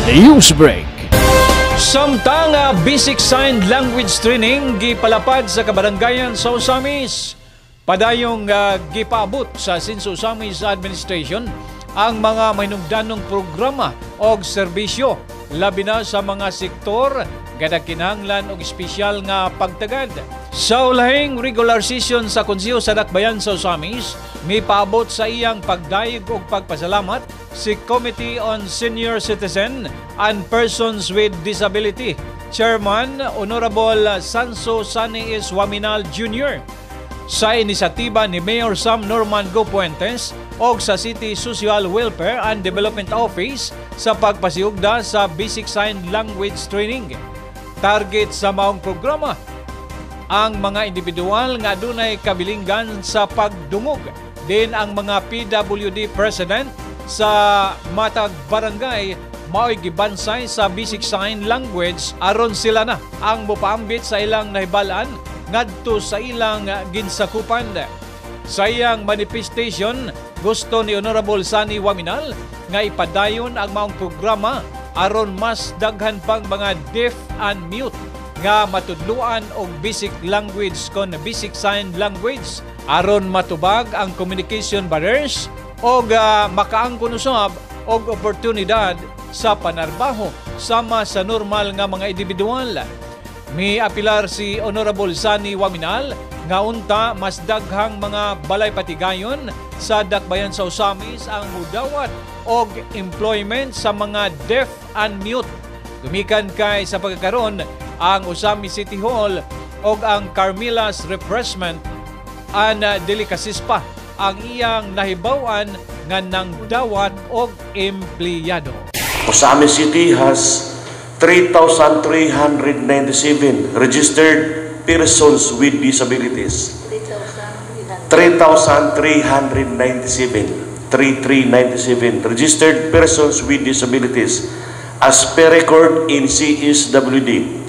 Newsbreak. Samtang basic sign language training gipalapad sa kabaranggayan sa Osamis. Padayong gipaabot sa Sinso Osamis Administration ang mga mahinungdanong programa o serbisyo labi na sa mga sektor gadakinahanglan og espesyal nga pagtagad. Sa ulahing regular session sa Konseho sa Dakbayan sa Osamis, may paabot sa iyang pagdayeg og pagpasalamat si Committee on Senior Citizen and Persons with Disability Chairman Honorable Sanso Sani S. Waminal Jr. sa inisyatiba ni Mayor Sam Norman Go Puentes o sa City Social Welfare and Development Office sa pagpasiugda sa Basic Sign Language Training. Target sa maong programa ang mga individual nga adunay kabilinggan sa pagdungog, din ang mga PWD President sa matag barangay mao'y gibansay sa Basic Sign Language aron sila na ang mopaambit sa ilang nahibalaan ngadto sa ilang ginsakupan. Sa iyang manifestation, gusto ni Honorable Sani Waminal nga ipadayon ang maong programa aron mas daghan pang mga deaf and mute nga matudluan og basic language kon basic sign language aron matubag ang communication barriers og makaangkon usab og oportunidad sa panarbaho sama sa normal nga mga individual. Miapilar si Honorable Sani Waminal nga unta mas daghang mga balay patigayon sa Dakbayan sa Osamis ang mudawat og employment sa mga deaf and mute. Gumikan kay sa pagkakaroon ang Osamis City Hall o ang Carmilas Refreshment and Delicacies pa ang iyang nahibawan nga nang dawat og empleyado. Osamis City has 3,397 registered persons with disabilities. 3,397 registered persons with disabilities as per record in CSWD.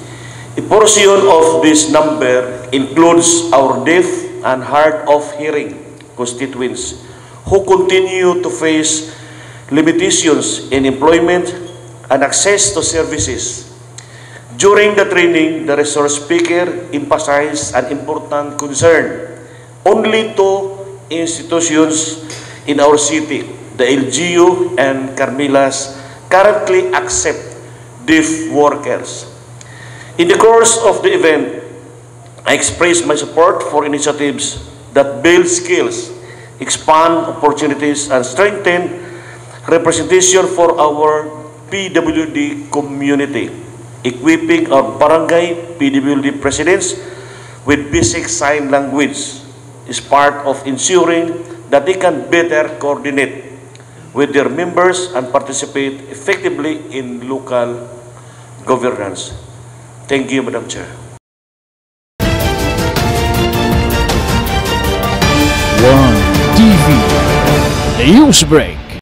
A portion of this number includes our deaf and hard of hearing constituents who continue to face limitations in employment and access to services. During the training, the resource speaker emphasized an important concern. Only two institutions in our city, the LGU and Carmilas, currently accept deaf workers. In the course of the event, I expressed my support for initiatives that build skills, expand opportunities, and strengthen representation for our PWD community. Equipping our barangay PWD presidents with basic sign language is part of ensuring that they can better coordinate with their members and participate effectively in local governance. Thank you, Madam Chair. One TV Newsbreak.